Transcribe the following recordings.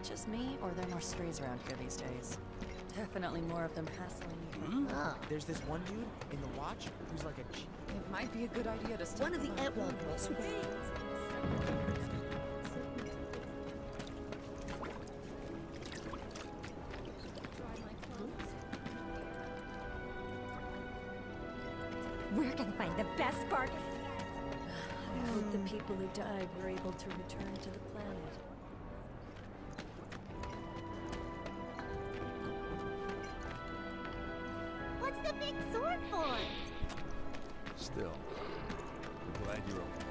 just me, or are there more strays around here these days? Definitely more of them hassling you. There's this one dude in the watch who's like a G. It might be a good idea to stop. One of the Ep1 girls. We're gonna find the best bargain. I hope the people who died were able to return to the planet. What's the big sword for? Still, I'm glad you're okay.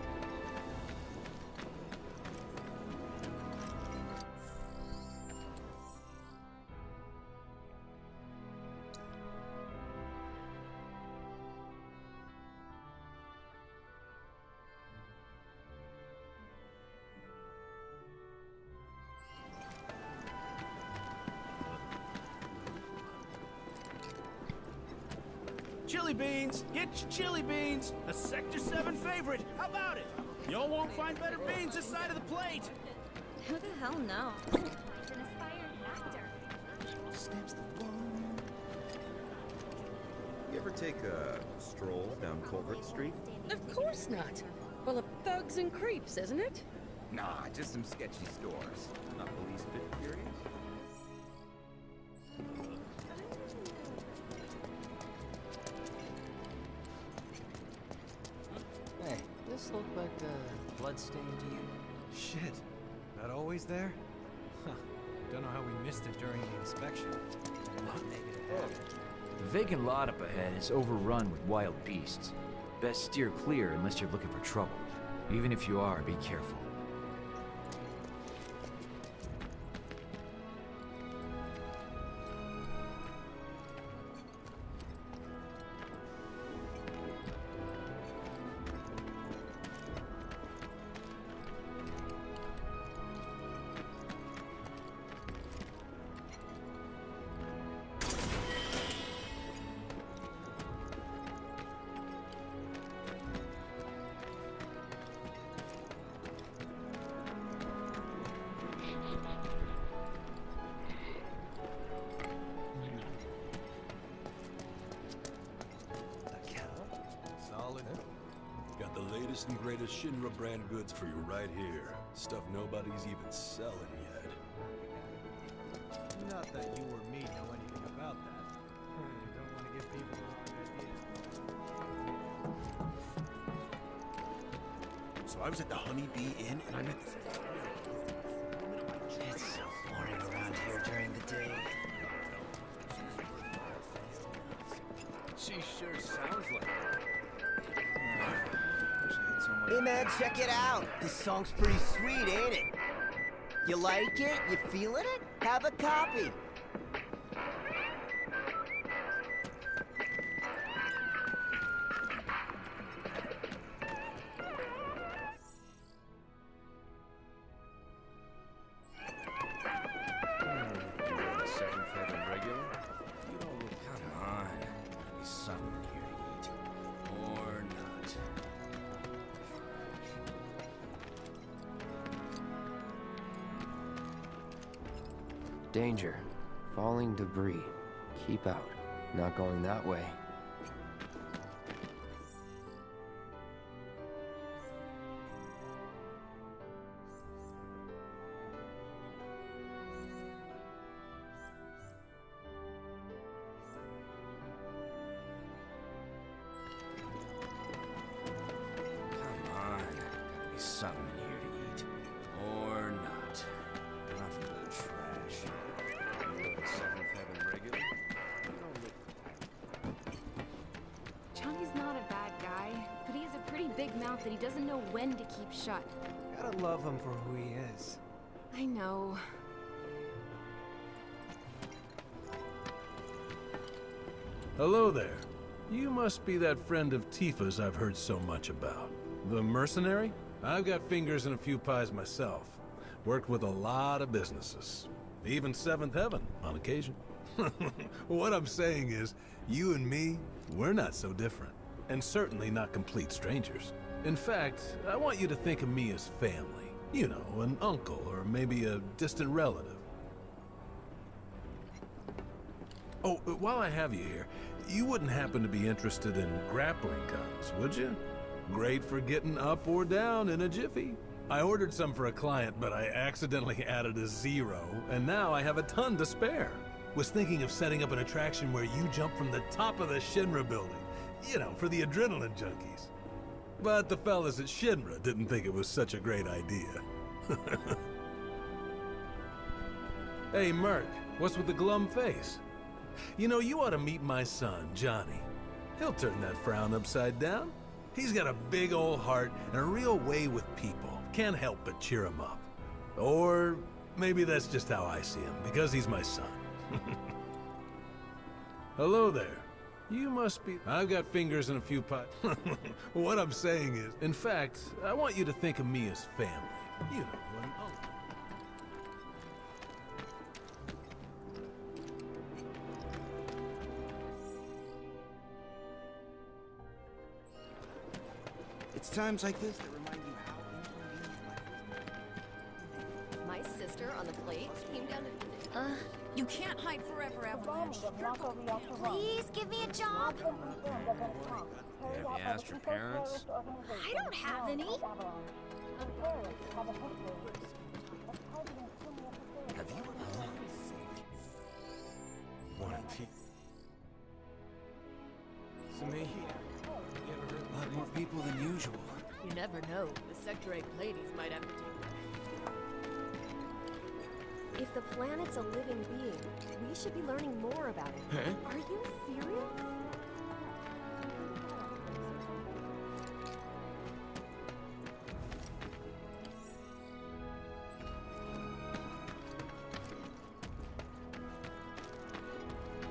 Chili beans! Get your chili beans! A Sector 7 favorite! How about it? Y'all won't find better beans this side of the plate! Who the hell knows? An aspiring actor. Stamps the one. You ever take a stroll down Culvert Street? Of course not. Full of thugs and creeps, isn't it? Nah, just some sketchy stores. Not the least bit curious. Hey, this look like a bloodstain to you? Shit. That always there? Huh. Don't know how we missed it during the inspection. The vacant lot up ahead is overrun with wild beasts. Best steer clear unless you're looking for trouble. Even if you are, be careful. Got the latest and greatest Shinra brand goods for you right here. Stuff nobody's even selling yet. Not that you or me know anything about that. Don't want to give people the wrong idea. So I was at the Honeybee Inn and I met this... It's so boring around here during the day. She sure sounds like her. Hey man, check it out. This song's pretty sweet, ain't it? You like it? You feeling it? Have a copy. Danger. Falling debris. Keep out. Not going that way. Come on. Gotta be something in here to eat. Or not. Nothing but trash. Seventh Heaven regular? Johnny's not a bad guy, but he has a pretty big mouth that he doesn't know when to keep shut. Gotta love him for who he is. I know. Hello there. You must be that friend of Tifa's I've heard so much about. The mercenary? I've got fingers in a few pies myself. Worked with a lot of businesses. Even Seventh Heaven, on occasion. What I'm saying is, you and me, we're not so different. And certainly not complete strangers. In fact, I want you to think of me as family. You know, an uncle or maybe a distant relative. Oh, while I have you here, you wouldn't happen to be interested in grappling guns, would you? Great for getting up or down in a jiffy. I ordered some for a client, but I accidentally added a 0, and now I have a ton to spare. Was thinking of setting up an attraction where you jump from the top of the Shinra building. You know, for the adrenaline junkies. But the fellas at Shinra didn't think it was such a great idea. Hey, Merc, what's with the glum face? You know, you ought to meet my son, Johnny. He'll turn that frown upside down. He's got a big old heart and a real way with people. Can't help but cheer him up. Or maybe that's just how I see him, because he's my son. Hello there. You must be... I've got fingers in a few pies. What I'm saying is, in fact, I want you to think of me as family. You know what I'm... It's times like this that remind you how inconvenient life is. My sister on the plate came down to visit. You can't hide forever, Avalanche. Please give me a job. Have you asked your parents? I don't have any. Have you ever one of these? To me, a lot more people than usual. You never know. The Sector 8 ladies might have to take... If the planet's a living being, we should be learning more about it. Huh? Are you serious?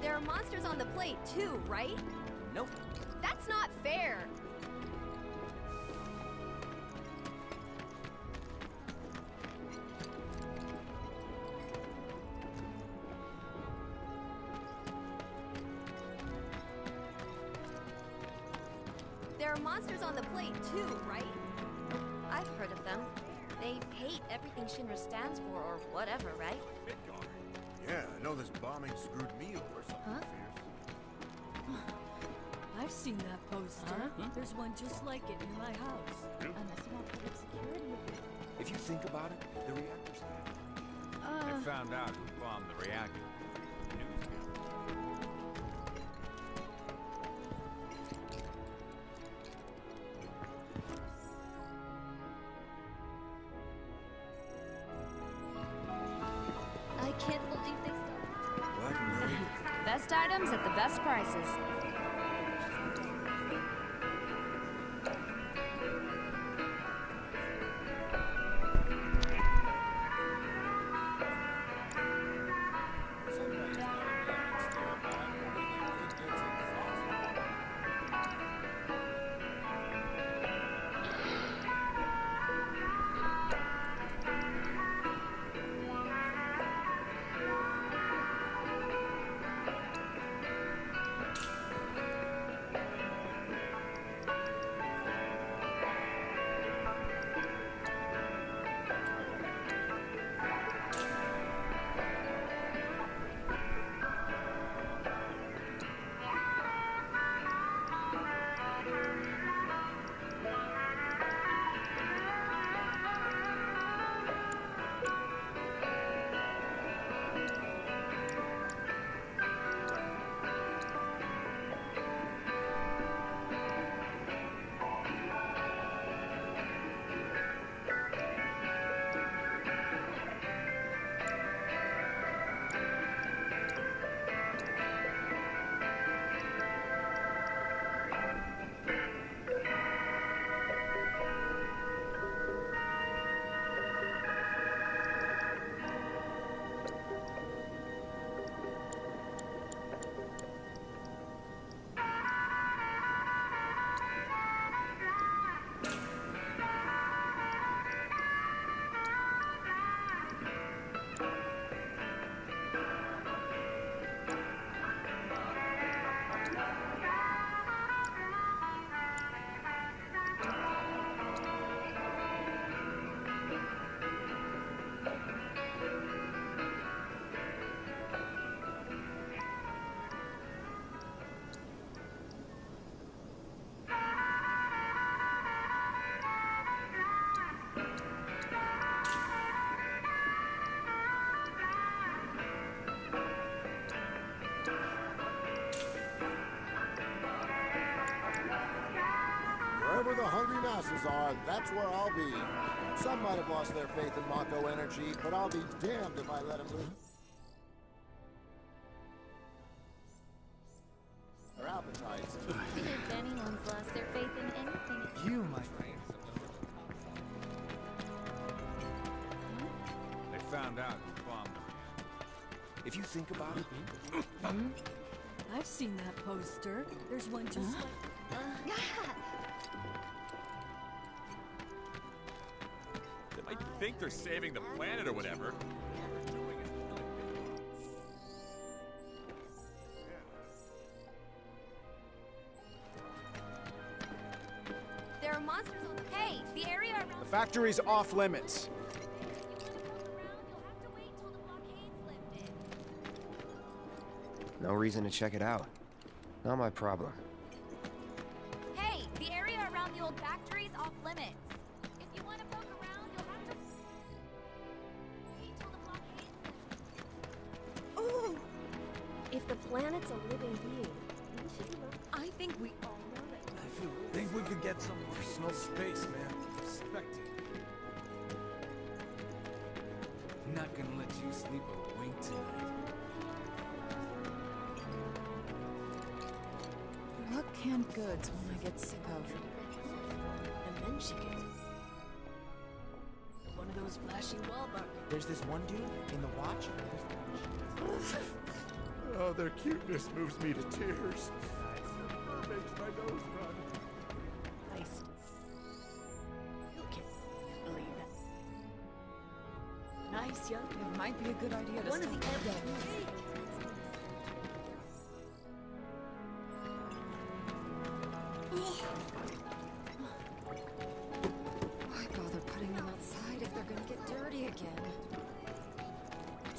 There are monsters on the plate too, right? Nope. That's not fair. There are monsters on the plate too, right? I've heard of them. They hate everything Shinra stands for or whatever, right? Yeah, I know this bombing screwed me over something fierce. I've seen that poster. There's one just like it near my house. Unless you want public security. If you think about it, the reactor's there. They found out who bombed the reactor. News I can't believe they still... What? No. Best items at the best prices. Wherever the hungry masses are, that's where I'll be. Some might have lost their faith in Mako energy, but I'll be damned if I let them lose their appetites. If anyone's lost their faith in anything, You, my friend. They found out who bombed them. If you think about it, I've seen that poster. There's one just like... They might think they're saving the planet or whatever. there are monsters on the page. The area around The factory's off limits. No reason to check it out. Not my problem. Hey, the area around the old factory's off limits. If you want to poke around, you'll have to wait till the blockade. Oh! If the planet's a living being, we should know. I think we all know it. I think we could get some personal space, man. Respect it. I'm not gonna let you sleep a wink tonight. What canned goods will I get sick of? And then she gets one of those flashy wall bugs. There's this one dude in the watch. Oh, their cuteness moves me to tears. Makes my nose run. Heist. You can't believe that. Nice, young. It might be a good idea to One of stop the that. Why bother putting them outside if they're gonna get dirty again?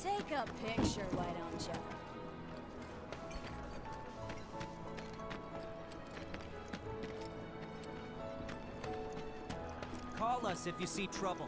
Take a picture, why don't you? Call us if you see trouble.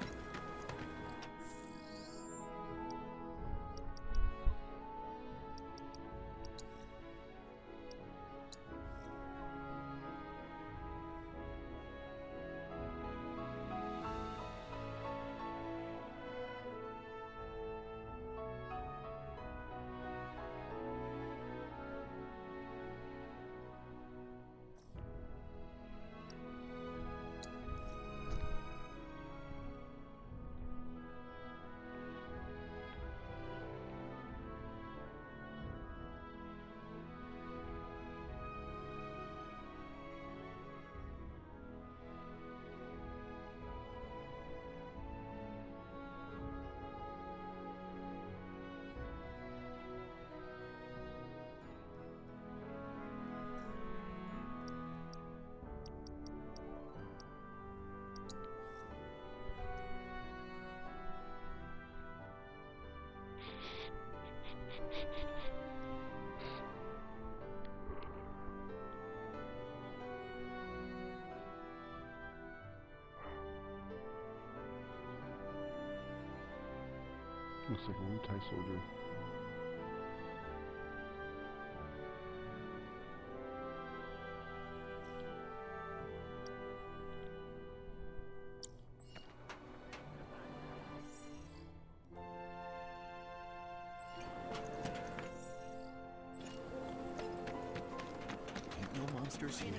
Looks like a one Thai soldier. Ain't no monsters here.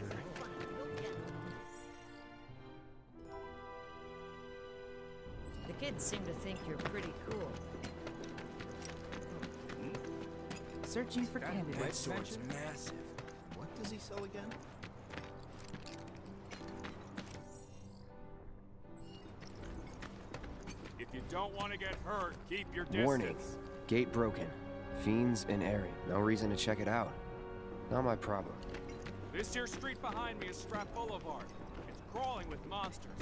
The kids seem to think you're pretty cool. Searching for That candidates. sword's massive. What does he sell again? If you don't want to get hurt, keep your distance. Warning. Gate broken. Fiends and airy. No reason to check it out. Not my problem. This here street behind me is Strap Boulevard. It's crawling with monsters.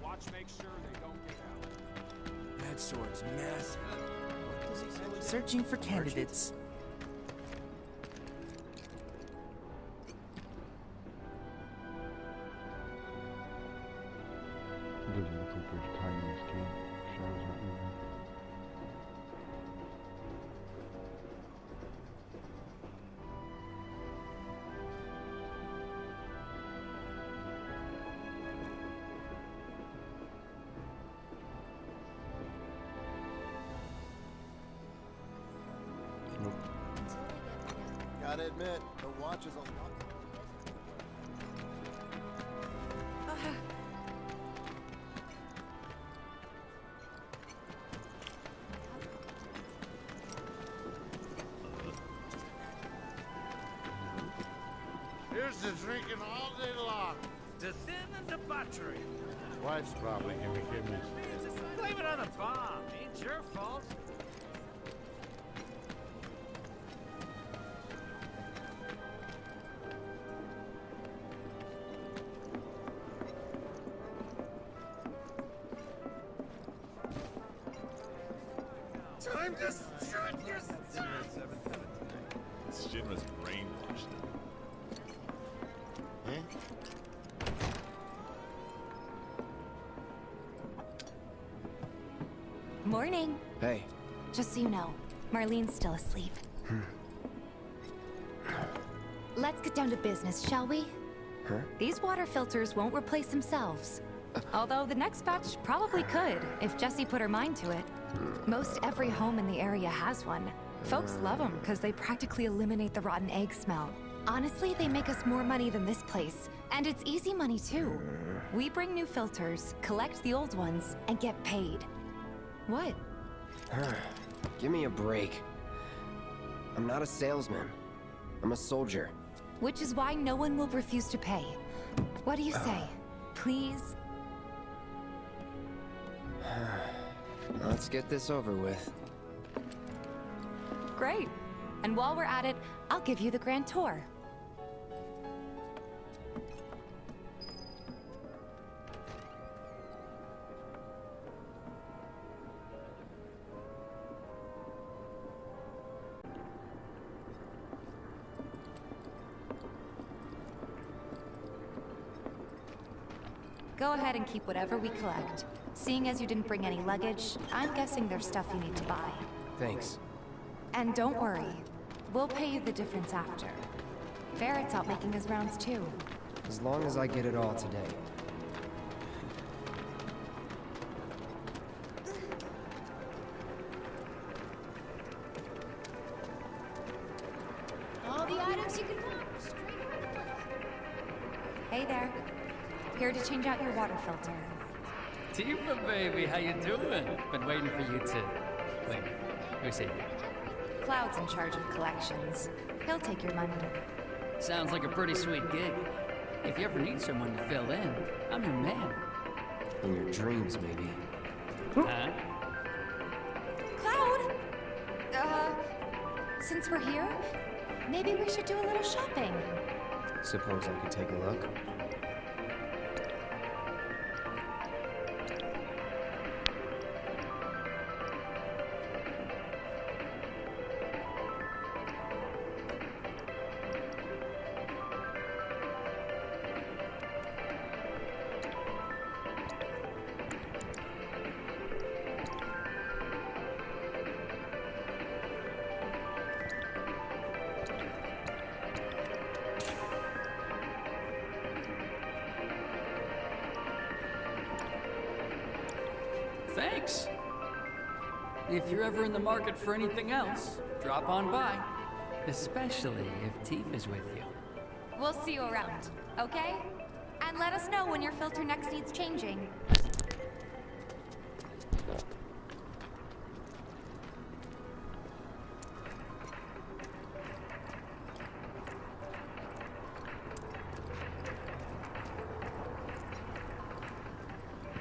Watch, make sure they don't get out. That sword's massive. What does he sell again? Searching for candidates. It doesn't look like there's time in this game. Shadows aren't moving. Gotta admit, the watch is a lot. Here's to drinking all day long. To thin and the battery. Wife's probably gonna give me. Blame it on the bomb. Ain't your fault. Time to strut your stuff! Shinra's brainwashed him. Huh? Morning. Hey. Just so you know, Marlene's still asleep. Let's get down to business, shall we? Huh? These water filters won't replace themselves. Although the next batch probably could, if Jessie put her mind to it. Most every home in the area has one. Folks love them because they practically eliminate the rotten egg smell. Honestly, they make us more money than this place. And it's easy money too. We bring new filters, collect the old ones, and get paid. What? Give me a break. I'm not a salesman. I'm a soldier. Which is why no one will refuse to pay. What do you say? Please? Let's get this over with. Great. And while we're at it, I'll give you the grand tour. Go ahead and keep whatever we collect. Seeing as you didn't bring any luggage, I'm guessing there's stuff you need to buy. Thanks. And don't worry, we'll pay you the difference after. Barrett's out making his rounds too. As long as I get it all today. All the items you could want. Hey there. Here to change out your water filter. Tifa, baby, how you doing? Been waiting for you to... Wait, who's he? Cloud's in charge of collections. He'll take your money. Sounds like a pretty sweet gig. If you ever need someone to fill in, I'm your man. In your dreams, maybe. Huh? Cloud! Since we're here, maybe we should do a little shopping. Suppose I could take a look? Thanks. If you're ever in the market for anything else, drop on by. Especially if Tifa's with you. We'll see you around, okay? And let us know when your filter next needs changing.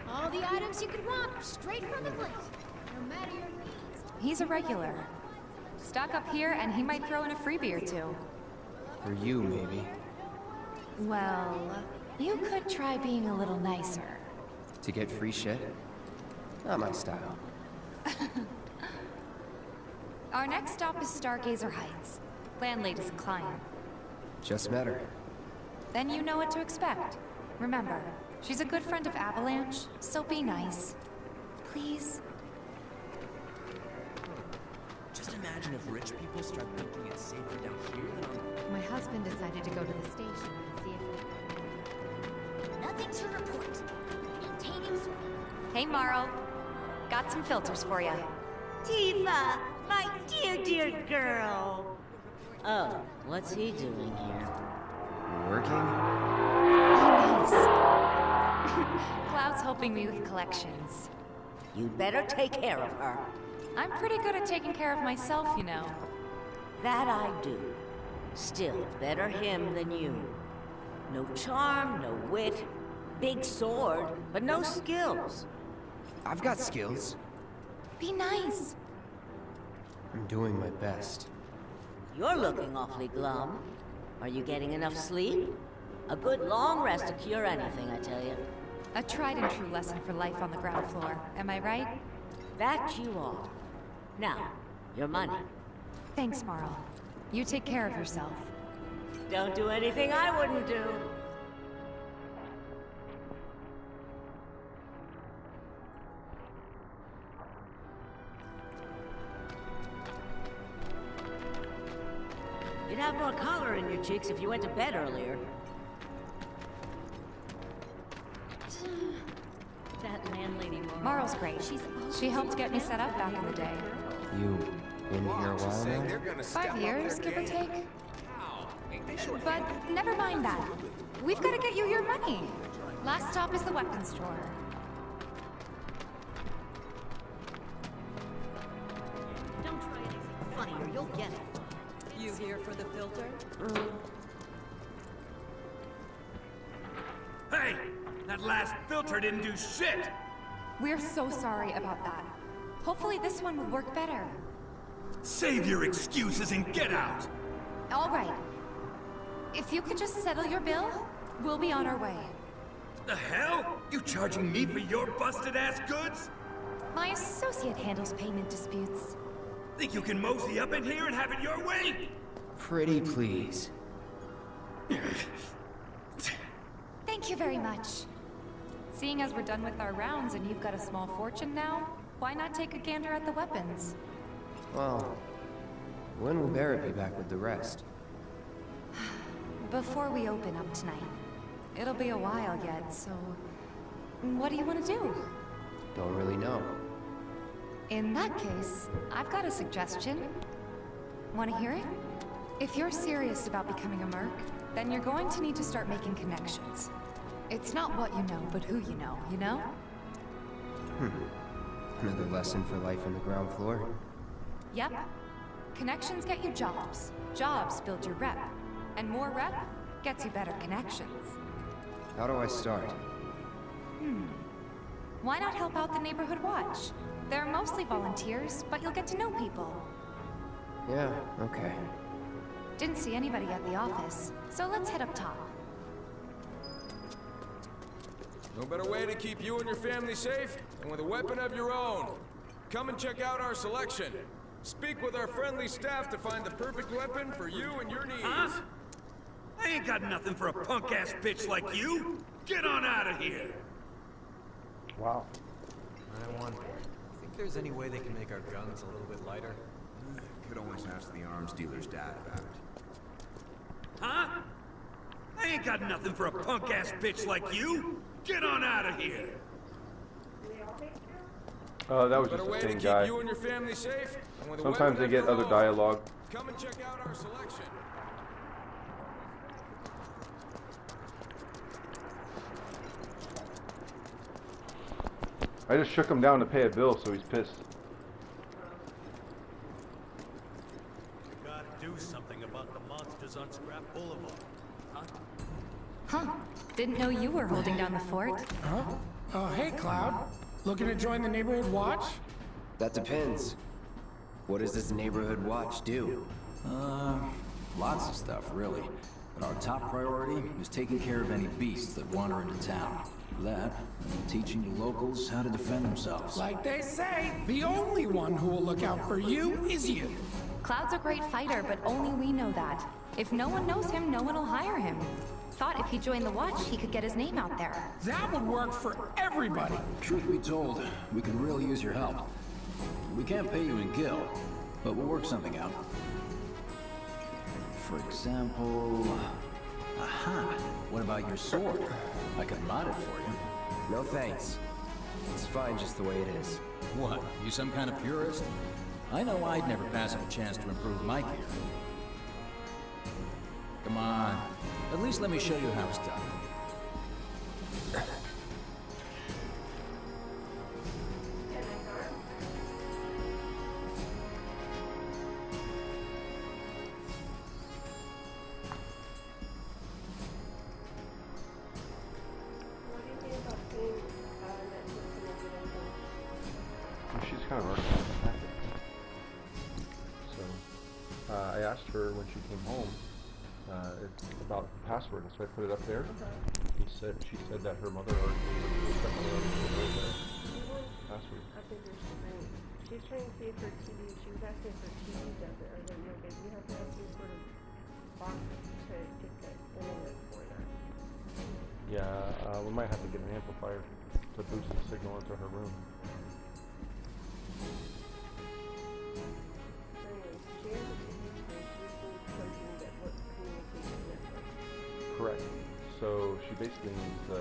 All the items you could want, straight from the plate. No matter your needs. He's a regular. Stock up here and he might throw in a freebie or two. For you, maybe. Well, you could try being a little nicer. To get free shit? Not my style. Our next stop is Stargazer Heights. Landlady's a client. Just met her. Then you know what to expect. Remember, she's a good friend of Avalanche, so be nice. Please? Just imagine if rich people start thinking it's safer down here than on... My husband decided to go to the station and see if... Nothing to report. Maintaining speed. Hey, Marl. Got some filters for you. Tifa, my dear, dear girl. Oh, What's he doing here? Working? Cloud's helping me with collections. You'd better take care of her. I'm pretty good at taking care of myself, you know. That I do. Still, better him than you. No charm, no wit. Big sword, but no skills. I've got skills. Be nice. I'm doing my best. You're looking awfully glum. Are you getting enough sleep? A good long rest to cure anything, I tell you. A tried and true lesson for life on the ground floor, am I right? That you are. Now, your money. Thanks, Marl. You take care of yourself. Don't do anything I wouldn't do. You'd have more color in your cheeks if you went to bed earlier. That landlady Marl's great. She helped get me set up back in the day. You been here a while now? 5 years, give or take. But never mind that. We've got to get you your money. Last stop is the weapons store. Don't try anything funny or you'll get it. You here for the filter? Hey! That last filter didn't do shit! We're so sorry about that. Hopefully this one will work better. Save your excuses and get out! All right. If you could just settle your bill, we'll be on our way. The hell? You charging me for your busted-ass goods? My associate handles payment disputes. Think you can mosey up in here and have it your way? Pretty please. Thank you very much. Seeing as we're done with our rounds and you've got a small fortune now, why not take a gander at the weapons? Well, when will Barrett be back with the rest? Before we open up tonight. It'll be a while yet, so... What do you want to do? Don't really know. In that case, I've got a suggestion. Want to hear it? If you're serious about becoming a merc, then you're going to need to start making connections. It's not what you know, but who you know, you know? Another lesson for life on the ground floor? Yep. Connections get you jobs. Jobs build your rep. And more rep gets you better connections. How do I start? Why not help out the Neighborhood Watch? They're mostly volunteers, but you'll get to know people. Yeah, okay. Didn't see anybody at the office, so let's head up top. No better way to keep you and your family safe than with a weapon of your own. Come and check out our selection. Speak with our friendly staff to find the perfect weapon for you and your needs. Huh? I ain't got nothing for a punk-ass bitch like you! Get on out of here! Wow. I wonder. Think there's any way they can make our guns a little bit lighter? Could always ask the arms dealer's dad about it. Huh? I ain't got nothing for a punk-ass bitch like you! Get on out of here! That was just the same guy. You and your family safe, and with a Sometimes they weapon get of your other own. dialogue. Come and check out our selection. I just shook him down to pay a bill, so he's pissed. We gotta do something about the monsters on Scrap Boulevard. Huh. Didn't know you were holding down the fort. Huh? Oh, hey, Cloud. Looking to join the Neighborhood Watch? That depends. What does this Neighborhood Watch do? Lots of stuff, really. But our top priority is taking care of any beasts that wander into town. That, and teaching the locals how to defend themselves. Like they say, the only one who will look out for you is you. Cloud's a great fighter, but only we know that. If no one knows him, no one will hire him. Thought if he joined the Watch, he could get his name out there. That would work for everybody. Truth be told, we could really use your help. We can't pay you in gil, but we'll work something out. For example... Aha! What about your sword? I can mod it for you. No thanks. It's fine just the way it is. What? You some kind of purist? I know I'd never pass up a chance to improve my gear. Come on. At least let me show you how it's done. She's kind of already hacked it. So, I asked her when she came home about the password, and so I put it up there. She said that her mother already gave her the password. She's trying to see if her TV, she was asking if her TV does it, or that you have to have some sort of box to get the internet for that. Yeah, we might have to get an amplifier to boost the signal into her room. Correct. So she basically needs the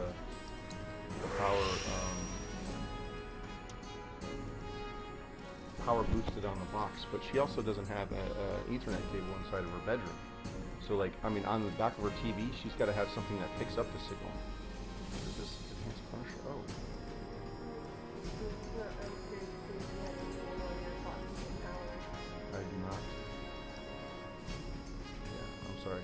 power boosted on the box, but she also doesn't have a Ethernet cable inside of her bedroom. So like, I mean, on the back of her TV, she's got to have something that picks up the signal. This enhanced punisher. Oh. I do not. Yeah, I'm sorry.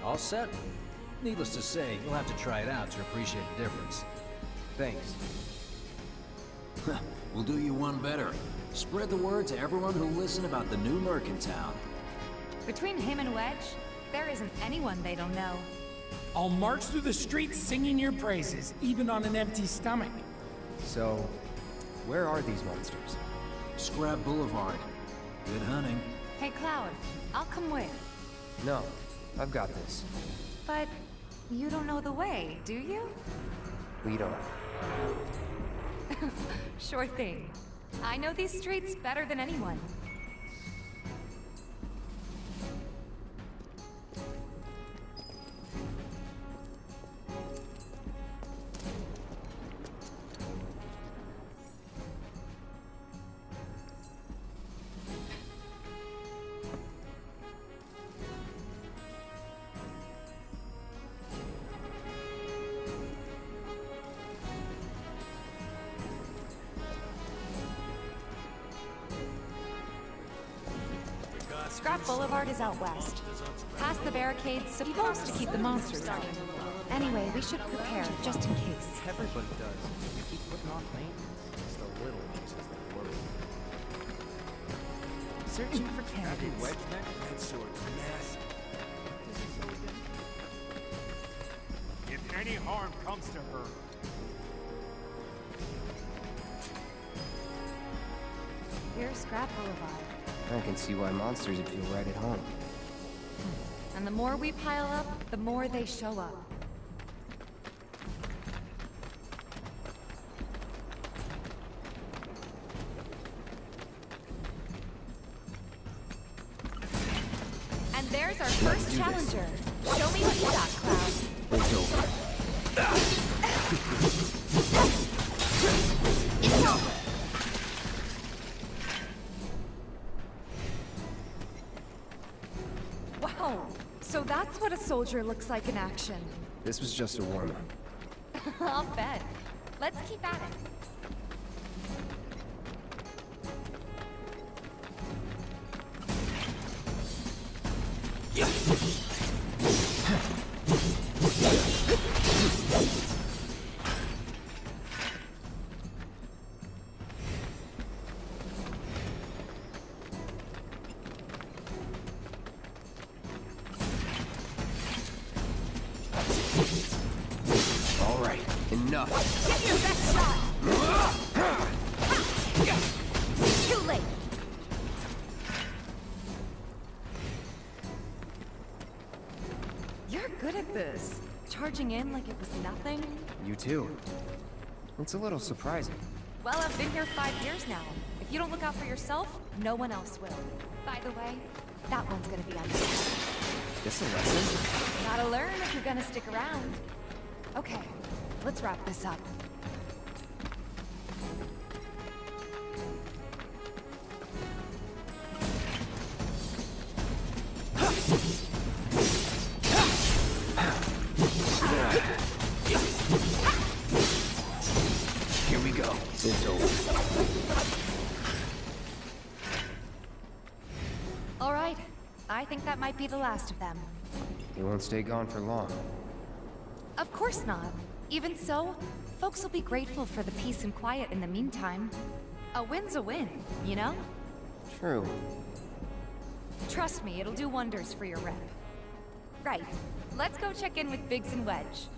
All set? Needless to say, you'll have to try it out to appreciate the difference. Thanks. We'll do you one better. Spread the word to everyone who'll listen about the new merc in town. Between him and Wedge, there isn't anyone they don't know. I'll march through the streets singing your praises, even on an empty stomach. So, where are these monsters? Scrap Boulevard. Good hunting. Hey, Cloud, I'll come with. No, I've got this. But you don't know the way, do you? We don't. Sure thing. I know these streets better than anyone. Scrap Boulevard is out west. Past the barricades, supposed to keep the monsters out. Anyway, we should prepare, just in case. Everybody does. You keep putting off maintenance. It's the little pieces that worry. Searching for candidates. That sword's massive. If any harm comes to her, Here's Scrap Boulevard. I can see why monsters would feel right at home. And the more we pile up, the more they show up. And there's our first challenger. Show me what you got, Cloud. It's over. Wow, so that's what a soldier looks like in action. This was just a warm-up. I'll bet. Let's keep at it. All right, enough. Get your best shot! Too late! You're good at this. Charging in like it was nothing. You too. It's a little surprising. Well, I've been here 5 years now. If you don't look out for yourself, no one else will. By the way, that one's gonna be on you. This a lesson? Gotta learn if you're gonna stick around. Okay, let's wrap this up. Here we go. It's over. All right, I think that might be the last of them. You won't stay gone for long. Of course not. Even so, folks will be grateful for the peace and quiet in the meantime. A win's a win, you know? True. Trust me, it'll do wonders for your rep. Right, let's go check in with Biggs and Wedge.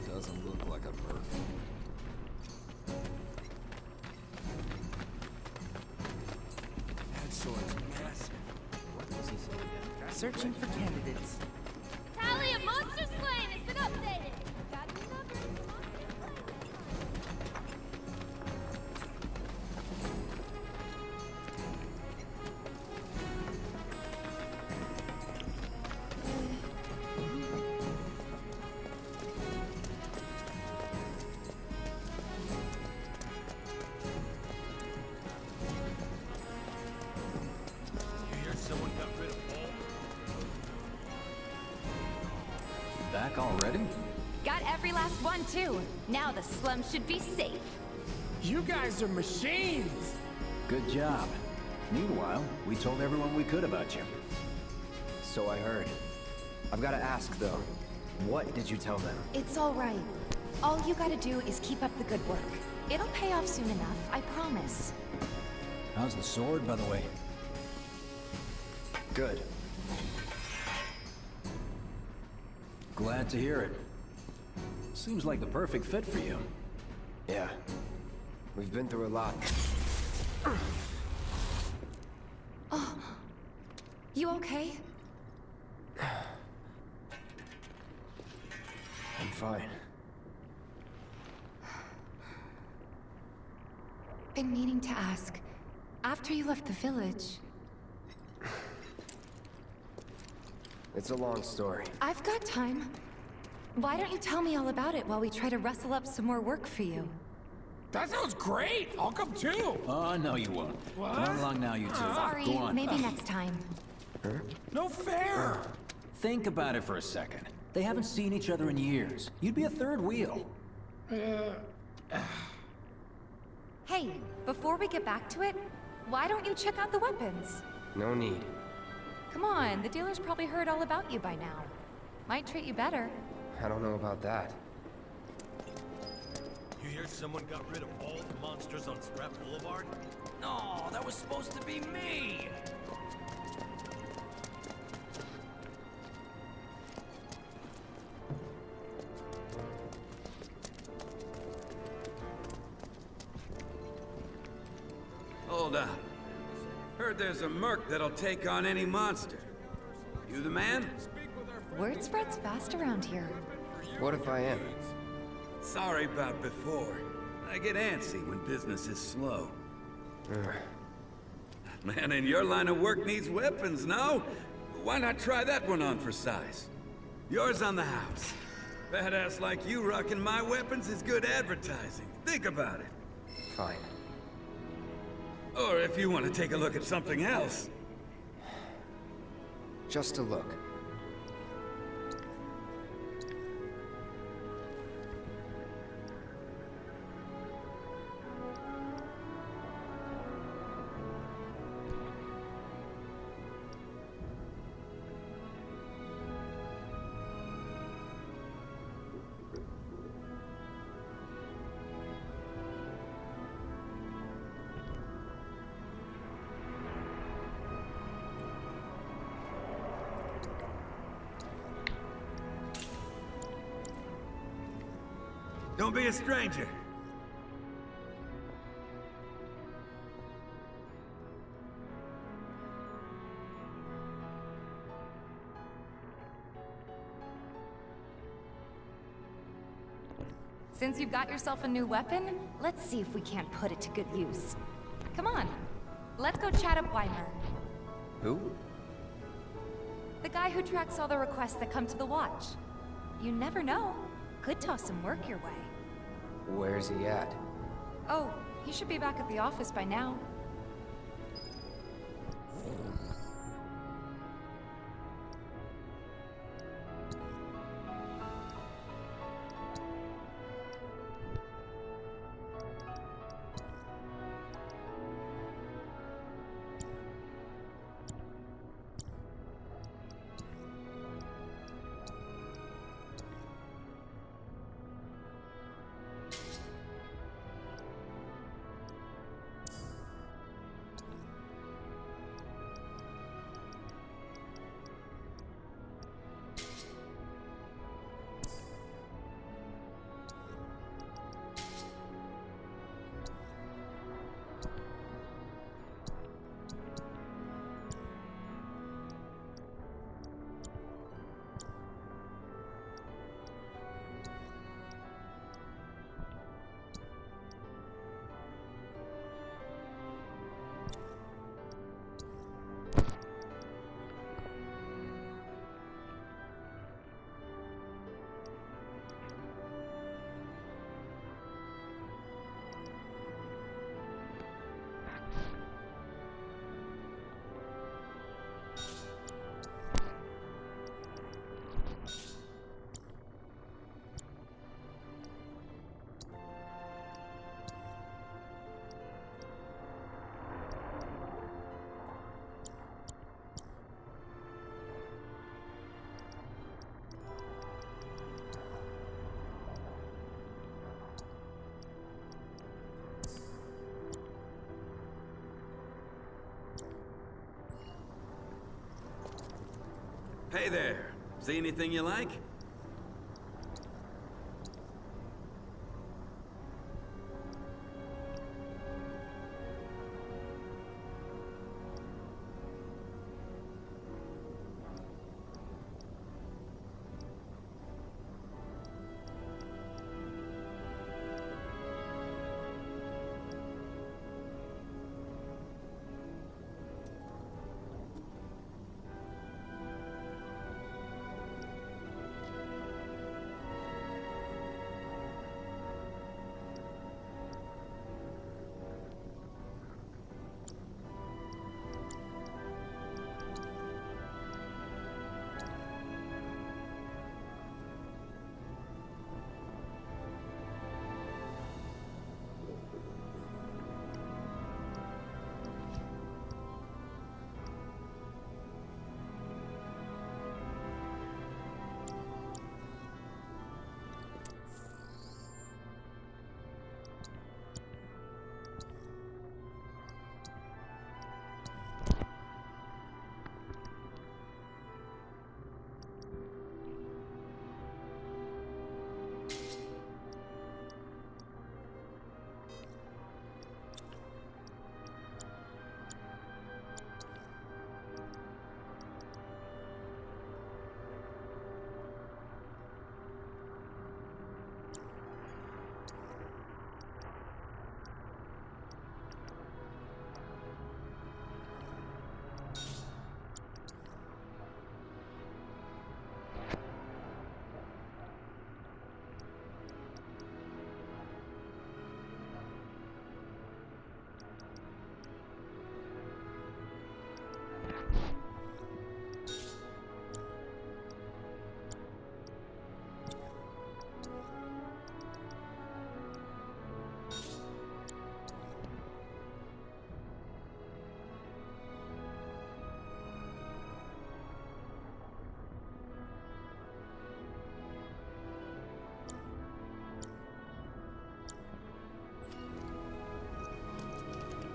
Doesn't look like a merc. That sword's massive. What was he saying again? Searching for candidates. Tally of monster slain has been updated! Got new numbers. You hear someone got rid of Paul? Back already? Got every last one, too. Now the slums should be safe. You guys are machines! Good job. Meanwhile, we told everyone we could about you. So I heard. I've got to ask, though. What did you tell them? It's all right. All you gotta do is keep up the good work. It'll pay off soon enough, I promise. How's the sword, by the way? Good. Glad to hear it. Seems like the perfect fit for you. Yeah. We've been through a lot. Oh. You okay? I'm fine. Been meaning to ask. After you left the village... It's a long story. I've got time. Why don't you tell me all about it while we try to rustle up some more work for you? That sounds great! I'll come too! Oh, no you won't. What? Come along now, you two. Sorry, Go on. maybe next time. No fair! Think about it for a second. They haven't seen each other in years. You'd be a third wheel. Hey, before we get back to it, why don't you check out the weapons? No need. Come on, the dealer's probably heard all about you by now. Might treat you better. I don't know about that. You hear someone got rid of all the monsters on Scrap Boulevard? No, that was supposed to be me! Hold up. Heard there's a merc that'll take on any monster. You the man? Word spreads fast around here. What if I am? Sorry about before. I get antsy when business is slow. Man in your line of work needs weapons, no? Why not try that one on for size? Yours on the house. Badass like you rocking my weapons is good advertising. Think about it. Fine. Or if you want to take a look at something else. Just a look. Don't be a stranger. Since you've got yourself a new weapon, let's see if we can't put it to good use. Come on, let's go chat up Weimer. Who? The guy who tracks all the requests that come to the watch. You never know. Could toss some work your way. Where's he at? Oh, he should be back at the office by now. Hey there. See anything you like?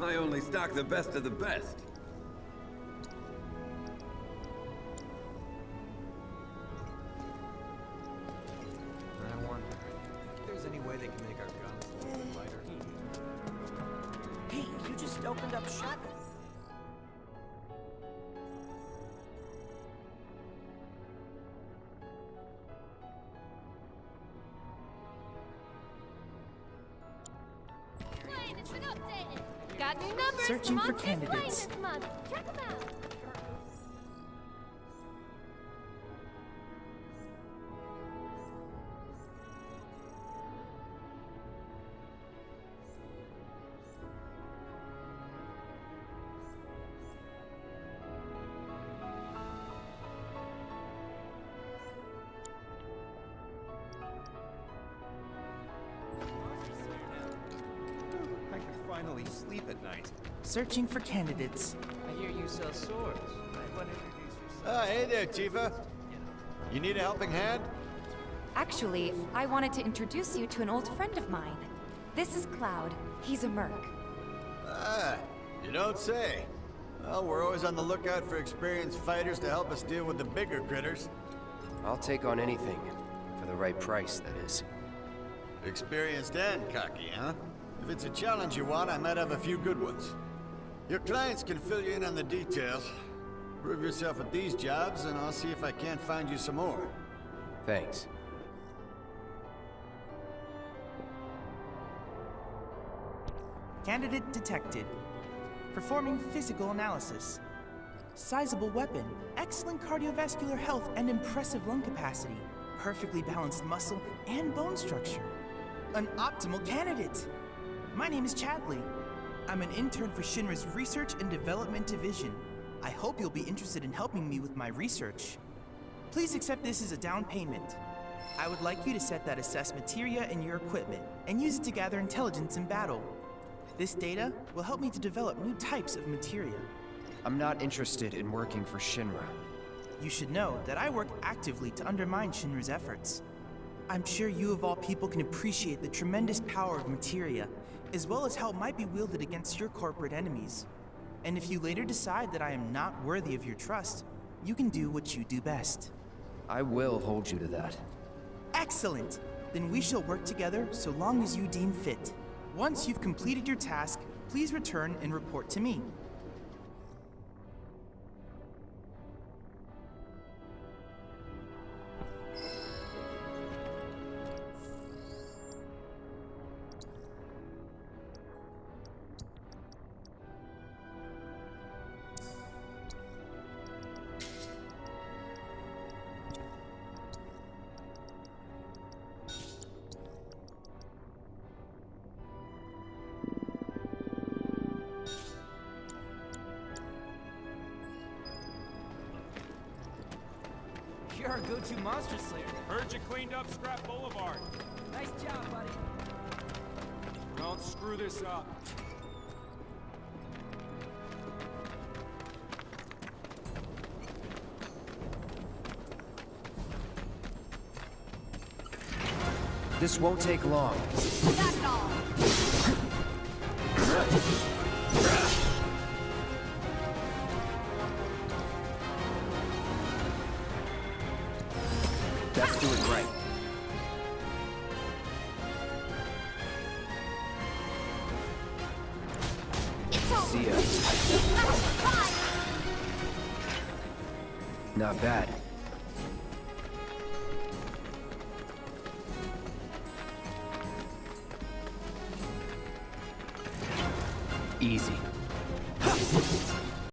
I only stock the best of the best. I wonder if there's any way they can make our guns a little bit lighter. Hey, you just opened up shop. Got new numbers. Searching for Monsters candidates. playing this month. Check 'em out. I can finally sleep at night. Searching for candidates. I hear you sell swords. I want to introduce yourself. Hey there, Tifa. You need a helping hand? Actually, I wanted to introduce you to an old friend of mine. This is Cloud. He's a merc. Ah, you don't say. Well, we're always on the lookout for experienced fighters to help us deal with the bigger critters. I'll take on anything. For the right price, that is. Experienced and cocky, huh? If it's a challenge you want, I might have a few good ones. Your clients can fill you in on the details. Prove yourself at these jobs, and I'll see if I can't find you some more. Thanks. Candidate detected. Performing physical analysis. Sizable weapon, excellent cardiovascular health and impressive lung capacity, perfectly balanced muscle and bone structure. An optimal candidate! My name is Chadley. I'm an intern for Shinra's Research and Development Division. I hope you'll be interested in helping me with my research. Please accept this as a down payment. I would like you to set that assess materia in your equipment and use it to gather intelligence in battle. This data will help me to develop new types of materia. I'm not interested in working for Shinra. You should know that I work actively to undermine Shinra's efforts. I'm sure you of all people can appreciate the tremendous power of materia, as well as how it might be wielded against your corporate enemies. And if you later decide that I am not worthy of your trust, you can do what you do best. I will hold you to that. Excellent! Then we shall work together so long as you deem fit. Once you've completed your task, please return and report to me. You're our go-to monster slayer. Heard you cleaned up Scrap Boulevard. Nice job, buddy. Don't screw this up. This won't take long. Got it all. Let's do it right. See ya. Not bad. Easy.